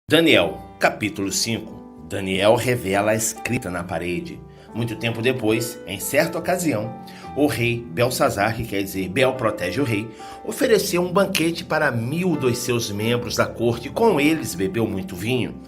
Daniel, capítulo 5. Daniel revela a escrita na parede. Muito tempo depois, em certa ocasião, o rei Belsazar, que quer dizer Bel protege o rei, ofereceu um banquete para 1000 dos seus membros da corte e com eles bebeu muito vinho.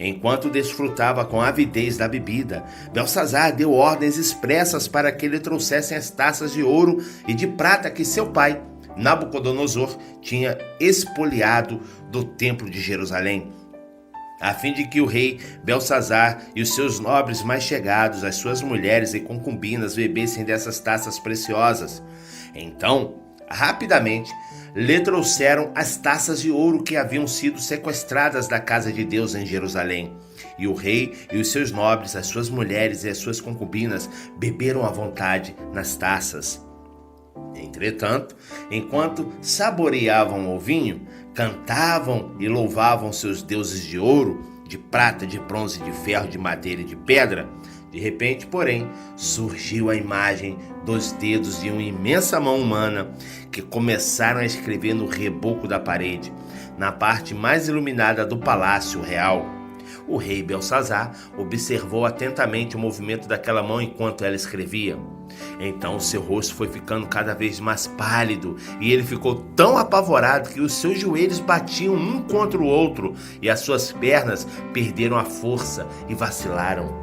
Enquanto desfrutava com avidez da bebida, Belsazar deu ordens expressas para que lhe trouxessem as taças de ouro e de prata que seu pai, Nabucodonosor, tinha expoliado do templo de Jerusalém, a fim de que o rei Belsazar e os seus nobres mais chegados, as suas mulheres e concubinas, bebessem dessas taças preciosas. Então, rapidamente, lhe trouxeram as taças de ouro que haviam sido sequestradas da casa de Deus em Jerusalém. E o rei e os seus nobres, as suas mulheres e as suas concubinas beberam à vontade nas taças. Entretanto, enquanto saboreavam o vinho, cantavam e louvavam seus deuses de ouro, de prata, de bronze, de ferro, de madeira e de pedra. De repente, porém, surgiu a imagem dos dedos de uma imensa mão humana que começaram a escrever no reboco da parede, na parte mais iluminada do palácio real. O rei Belsazar observou atentamente o movimento daquela mão enquanto ela escrevia. Então seu rosto foi ficando cada vez mais pálido e ele ficou tão apavorado que os seus joelhos batiam um contra o outro e as suas pernas perderam a força e vacilaram.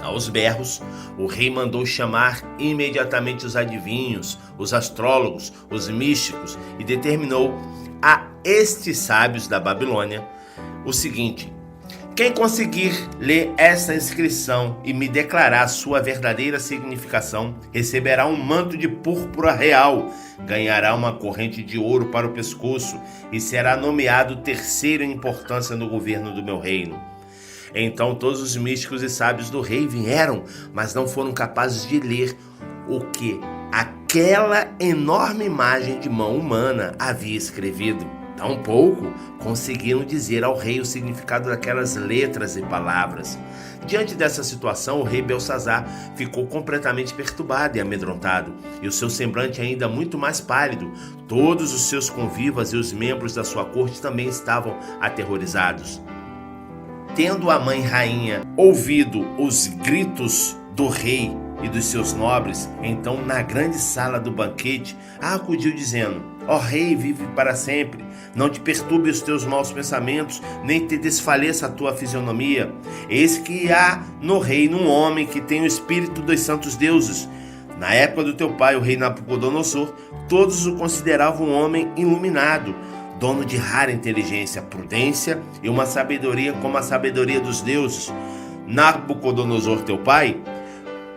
Aos berros, o rei mandou chamar imediatamente os adivinhos, os astrólogos, os místicos e determinou a estes sábios da Babilônia o seguinte: quem conseguir ler esta inscrição e me declarar sua verdadeira significação, receberá um manto de púrpura real, ganhará uma corrente de ouro para o pescoço e será nomeado terceiro em importância no governo do meu reino. Então todos os místicos e sábios do rei vieram, mas não foram capazes de ler o que aquela enorme imagem de mão humana havia escrevido. Tampouco conseguiram dizer ao rei o significado daquelas letras e palavras. Diante dessa situação, o rei Belsazar ficou completamente perturbado e amedrontado, e o seu semblante ainda muito mais pálido. Todos os seus convivas e os membros da sua corte também estavam aterrorizados. Tendo a mãe rainha ouvido os gritos do rei e dos seus nobres, então na grande sala do banquete, acudiu dizendo: ó rei, vive para sempre, não te perturbe os teus maus pensamentos, nem te desfaleça a tua fisionomia. Eis que há no reino um homem que tem o espírito dos santos deuses. Na época do teu pai, o rei Nabucodonosor, todos o consideravam um homem iluminado, dono de rara inteligência, prudência e uma sabedoria como a sabedoria dos deuses. Nabucodonosor, teu pai,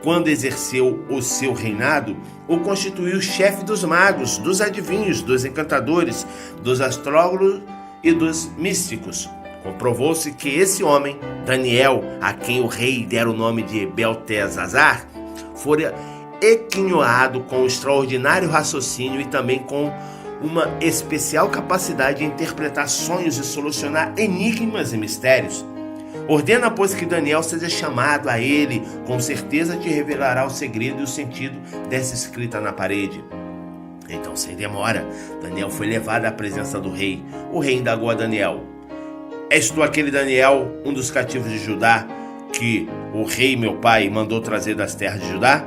quando exerceu o seu reinado, o constituiu chefe dos magos, dos adivinhos, dos encantadores, dos astrólogos e dos místicos. Comprovou-se que esse homem, Daniel, a quem o rei dera o nome de Beltesazar, fora equinhoado com extraordinário raciocínio e também com uma especial capacidade de interpretar sonhos e solucionar enigmas e mistérios. Ordena, pois, que Daniel seja chamado a ele, com certeza te revelará o segredo e o sentido dessa escrita na parede. Então, sem demora, Daniel foi levado à presença do rei. O rei indagou a Daniel: és tu aquele Daniel, um dos cativos de Judá, que o rei meu pai mandou trazer das terras de Judá?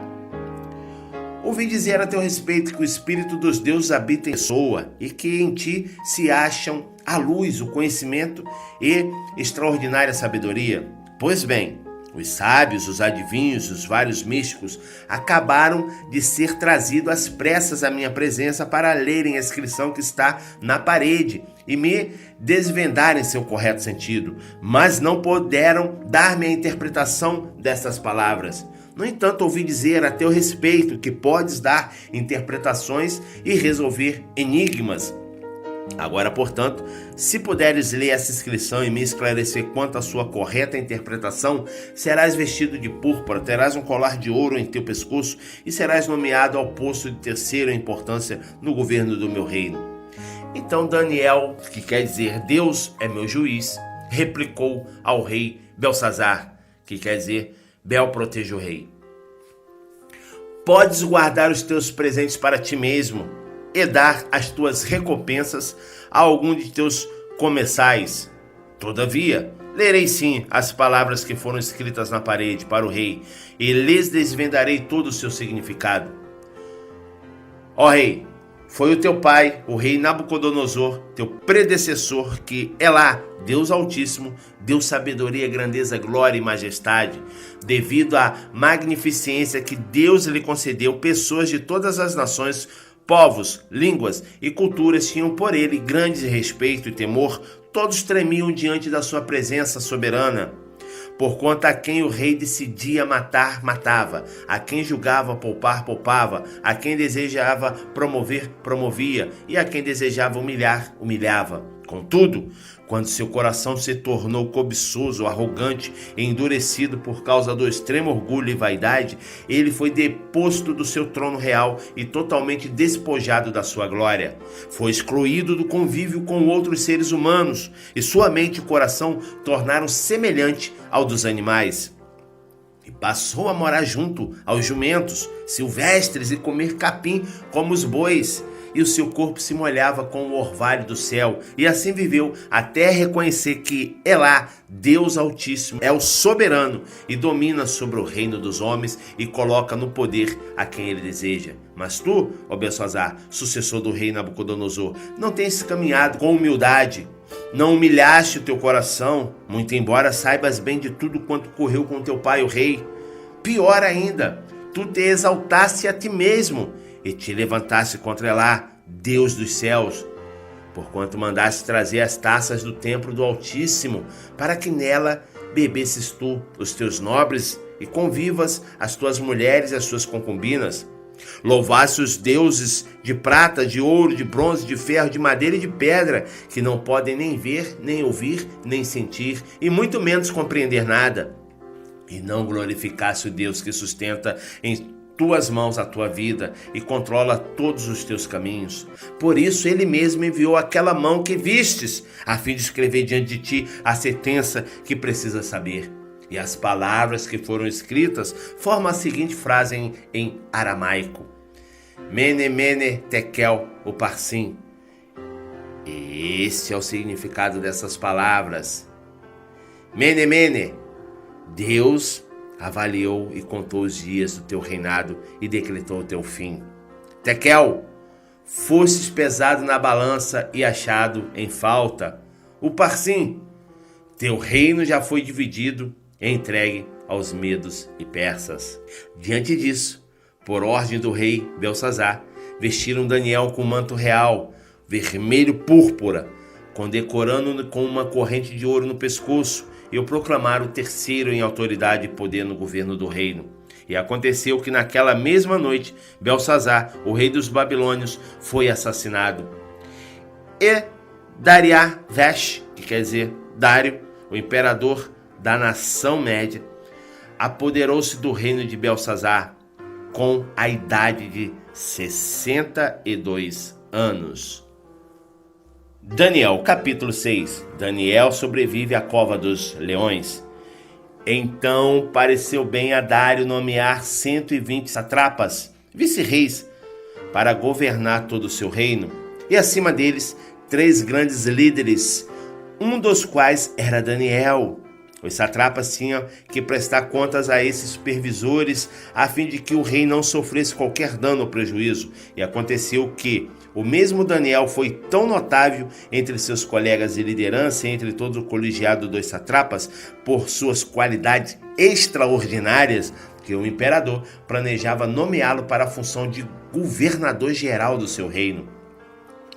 Ouvi dizer a teu respeito que o Espírito dos deuses habita em pessoa e que em ti se acham a luz, o conhecimento e extraordinária sabedoria. Pois bem, os sábios, os adivinhos, os vários místicos acabaram de ser trazidos às pressas à minha presença para lerem a inscrição que está na parede e me desvendarem seu correto sentido, mas não puderam dar-me a interpretação dessas palavras. No entanto, ouvi dizer a teu respeito que podes dar interpretações e resolver enigmas. Agora, portanto, se puderes ler essa inscrição e me esclarecer quanto à sua correta interpretação, serás vestido de púrpura, terás um colar de ouro em teu pescoço e serás nomeado ao posto de terceira importância no governo do meu reino. Então Daniel, que quer dizer Deus é meu juiz, replicou ao rei Belsazar, que quer dizer Bel protege o rei: podes guardar os teus presentes para ti mesmo e dar as tuas recompensas a algum de teus comensais, Todavia, lerei sim as palavras que foram escritas na parede para o rei, e lhes desvendarei todo o seu significado. Ó rei, foi o teu pai, o rei Nabucodonosor, teu predecessor, que Elá, Deus Altíssimo, deu sabedoria, grandeza, glória e majestade. Devido à magnificência que Deus lhe concedeu, pessoas de todas as nações, povos, línguas e culturas tinham por ele grande respeito e temor. Todos tremiam diante da sua presença soberana. Porquanto a quem o rei decidia matar, matava. A quem julgava poupar, poupava. A quem desejava promover, promovia. E a quem desejava humilhar, humilhava. Contudo, quando seu coração se tornou cobiçoso, arrogante e endurecido por causa do extremo orgulho e vaidade, ele foi deposto do seu trono real e totalmente despojado da sua glória. Foi excluído do convívio com outros seres humanos, e sua mente e coração tornaram semelhante ao dos animais. E passou a morar junto aos jumentos silvestres e comer capim como os bois. E o seu corpo se molhava com o orvalho do céu. E assim viveu até reconhecer que Elá, Deus Altíssimo, é o soberano e domina sobre o reino dos homens e coloca no poder a quem ele deseja. Mas tu, ó Belsazar, sucessor do rei Nabucodonosor, não tens caminhado com humildade. Não humilhaste o teu coração, muito embora saibas bem de tudo quanto correu com teu pai, o rei. Pior ainda, tu te exaltaste a ti mesmo e te levantaste contra Elá, Deus dos céus, porquanto mandaste trazer as taças do templo do Altíssimo, para que nela bebesses tu, os teus nobres, e convivas as tuas mulheres e as tuas concubinas. Louvaste os deuses de prata, de ouro, de bronze, de ferro, de madeira e de pedra, que não podem nem ver, nem ouvir, nem sentir, e muito menos compreender nada. E não glorificaste o Deus que sustenta em tuas mãos a tua vida e controla todos os teus caminhos. Por isso ele mesmo enviou aquela mão que vistes, a fim de escrever diante de ti a sentença que precisas saber. E as palavras que foram escritas formam a seguinte frase em aramaico: Mene, mene, tekel, uparsim. Esse é o significado dessas palavras. Mene, mene, Deus avaliou e contou os dias do teu reinado e decretou o teu fim. Tekel, fostes pesado na balança e achado em falta. Uparsim, teu reino já foi dividido e entregue aos medos e persas. Diante disso, por ordem do rei Belsazar, vestiram Daniel com manto real, vermelho púrpura, condecorando-no com uma corrente de ouro no pescoço, e o proclamaram o terceiro em autoridade e poder no governo do reino. E aconteceu que naquela mesma noite, Belsazar, o rei dos babilônios, foi assassinado. E Dariavesh, que quer dizer Dário, o imperador da nação média, apoderou-se do reino de Belsazar com a idade de 62 anos. Daniel, capítulo 6. Daniel sobrevive à cova dos leões. Então pareceu bem a Dário nomear 120 satrapas, vice-reis, para governar todo o seu reino, e acima deles 3 grandes líderes, um dos quais era Daniel. Os satrapas tinham que prestar contas a esses supervisores, a fim de que o rei não sofresse qualquer dano ou prejuízo. E aconteceu que o mesmo Daniel foi tão notável entre seus colegas de liderança e entre todo o colegiado dos satrapas, por suas qualidades extraordinárias, que o imperador planejava nomeá-lo para a função de governador-geral do seu reino.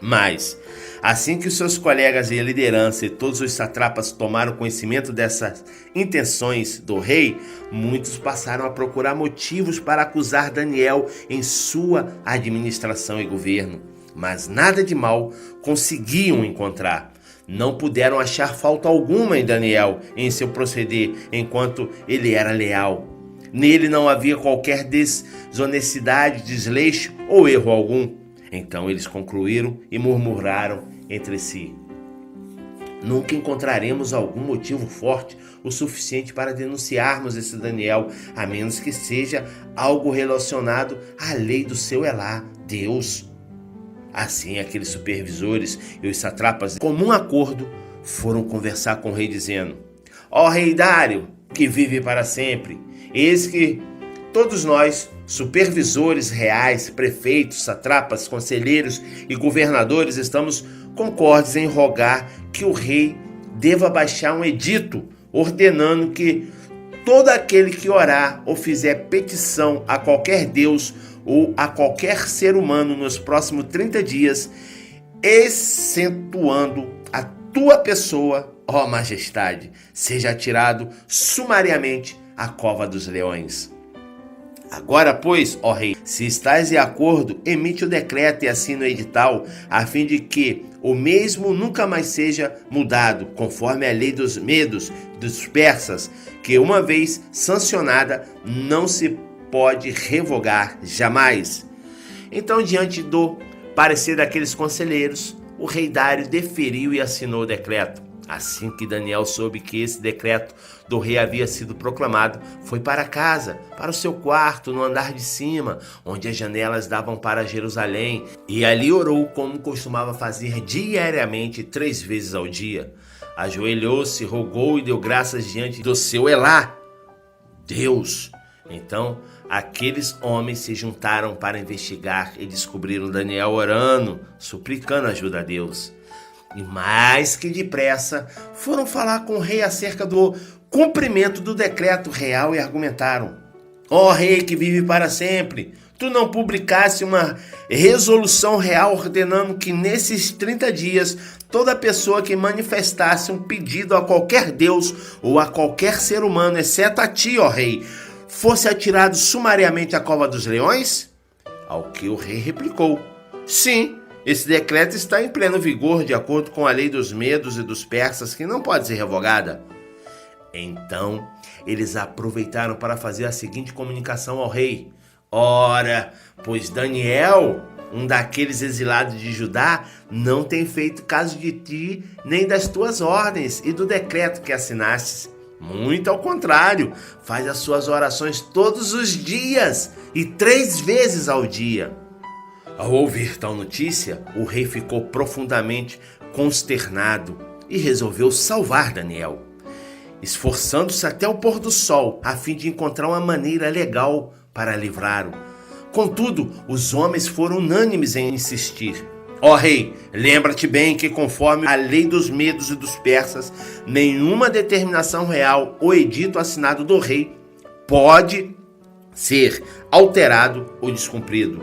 Mas, assim que os seus colegas de liderança e todos os satrapas tomaram conhecimento dessas intenções do rei, muitos passaram a procurar motivos para acusar Daniel em sua administração e governo. Mas nada de mal conseguiam encontrar. Não puderam achar falta alguma em Daniel em seu proceder, enquanto ele era leal. Nele não havia qualquer desonestidade, desleixo ou erro algum. Então eles concluíram e murmuraram entre si: nunca encontraremos algum motivo forte o suficiente para denunciarmos esse Daniel, a menos que seja algo relacionado à lei do seu Elá, Deus. Assim, aqueles supervisores e os satrapas, de comum acordo, foram conversar com o rei dizendo: ó rei Dário, que vive para sempre, eis que todos nós, supervisores reais, prefeitos, satrapas, conselheiros e governadores, estamos concordes em rogar que o rei deva baixar um edito ordenando que todo aquele que orar ou fizer petição a qualquer deus ou a qualquer ser humano nos próximos 30 dias, excetuando a tua pessoa, ó majestade, seja atirado sumariamente à cova dos leões. Agora, pois, ó rei, se estás de acordo, emite o decreto e assina o edital, a fim de que o mesmo nunca mais seja mudado, conforme a lei dos medos, dos persas, que uma vez sancionada, não se pode revogar jamais. Então, diante do parecer daqueles conselheiros, o rei Dário deferiu e assinou o decreto. Assim que Daniel soube que esse decreto do rei havia sido proclamado, foi para casa, para o seu quarto, no andar de cima, onde as janelas davam para Jerusalém, e ali orou como costumava fazer diariamente 3 vezes ao dia. Ajoelhou-se, rogou e deu graças diante do seu Elá, Deus. Então, aqueles homens se juntaram para investigar e descobriram Daniel orando, suplicando ajuda a Deus. E mais que depressa, foram falar com o rei acerca do cumprimento do decreto real e argumentaram: ó rei que vive para sempre, tu não publicasse uma resolução real ordenando que nesses 30 dias toda pessoa que manifestasse um pedido a qualquer deus ou a qualquer ser humano, exceto a ti, ó rei, fosse atirado sumariamente à cova dos leões? Ao que o rei replicou: sim, esse decreto está em pleno vigor, de acordo com a lei dos medos e dos persas, que não pode ser revogada. Então, eles aproveitaram para fazer a seguinte comunicação ao rei: ora, pois Daniel, um daqueles exilados de Judá, não tem feito caso de ti, nem das tuas ordens e do decreto que assinastes. Muito ao contrário, faz as suas orações todos os dias e 3 vezes ao dia. Ao ouvir tal notícia, o rei ficou profundamente consternado e resolveu salvar Daniel, esforçando-se até o pôr do sol, a fim de encontrar uma maneira legal para livrá-lo. Contudo, os homens foram unânimes em insistir: ó rei, lembra-te bem que, conforme a lei dos medos e dos persas, nenhuma determinação real ou edito assinado do rei pode ser alterado ou descumprido.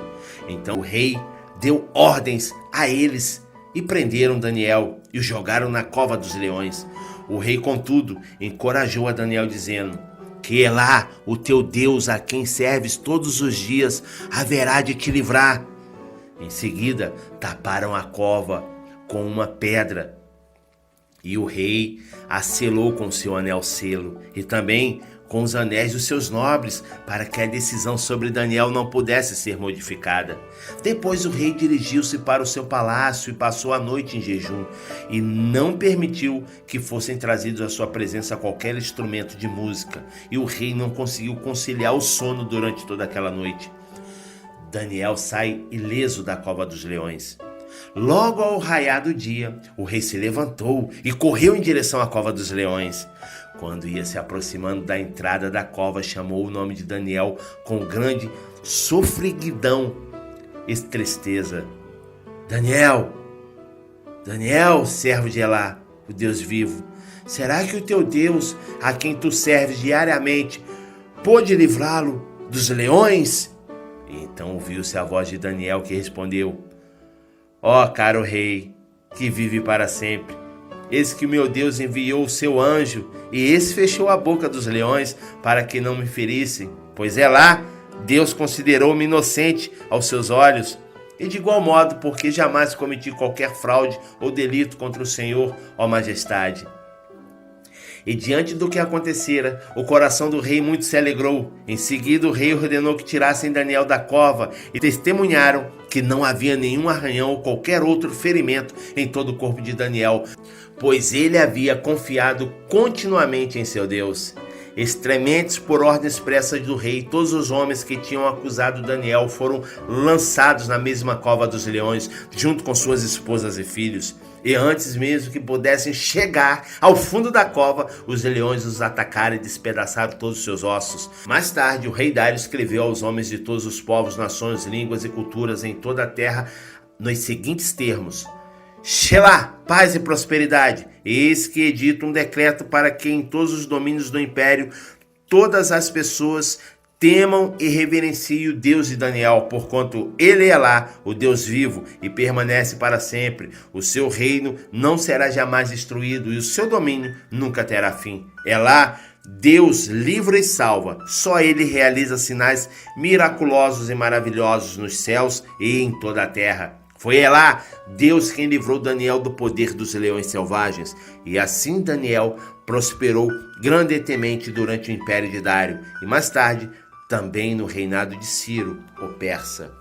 Então o rei deu ordens a eles e prenderam Daniel e o jogaram na cova dos leões. O rei, contudo, encorajou a Daniel dizendo: que Elá, o teu Deus, a quem serves todos os dias, haverá de te livrar. Em seguida, taparam a cova com uma pedra e o rei a selou com seu anel selo e também com os anéis dos seus nobres, para que a decisão sobre Daniel não pudesse ser modificada. Depois o rei dirigiu-se para o seu palácio e passou a noite em jejum, e não permitiu que fossem trazidos à sua presença qualquer instrumento de música, e o rei não conseguiu conciliar o sono durante toda aquela noite. Daniel sai ileso da cova dos leões. Logo ao raiar do dia, o rei se levantou e correu em direção à cova dos leões. Quando ia se aproximando da entrada da cova, chamou o nome de Daniel com grande sofreguidão e tristeza: Daniel, Daniel, servo de Elá, o Deus vivo, será que o teu Deus, a quem tu serves diariamente, pôde livrá-lo dos leões? E então ouviu-se a voz de Daniel, que respondeu: ó caro rei, que vive para sempre, eis que o meu Deus enviou o seu anjo, e esse fechou a boca dos leões para que não me ferissem, pois Elá, Deus considerou-me inocente aos seus olhos, e de igual modo, porque jamais cometi qualquer fraude ou delito contra o Senhor, ó majestade. E diante do que acontecera, o coração do rei muito se alegrou. Em seguida, o rei ordenou que tirassem Daniel da cova e testemunharam que não havia nenhum arranhão ou qualquer outro ferimento em todo o corpo de Daniel, pois ele havia confiado continuamente em seu Deus. Extrementes por ordem expressa do rei, todos os homens que tinham acusado Daniel foram lançados na mesma cova dos leões, junto com suas esposas e filhos. E antes mesmo que pudessem chegar ao fundo da cova, os leões os atacaram e despedaçaram todos os seus ossos. Mais tarde, o rei Dário escreveu aos homens de todos os povos, nações, línguas e culturas em toda a terra nos seguintes termos: Shelah, paz e prosperidade. Eis que edito um decreto para que em todos os domínios do império todas as pessoas temam e reverenciem o Deus de Daniel, porquanto ele é lá, o Deus vivo, e permanece para sempre. O seu reino não será jamais destruído e o seu domínio nunca terá fim. É lá, Deus livra e salva. Só ele realiza sinais miraculosos e maravilhosos nos céus e em toda a terra. Foi lá Deus quem livrou Daniel do poder dos leões selvagens. E assim Daniel prosperou grandemente durante o império de Dário e mais tarde também no reinado de Ciro, o persa.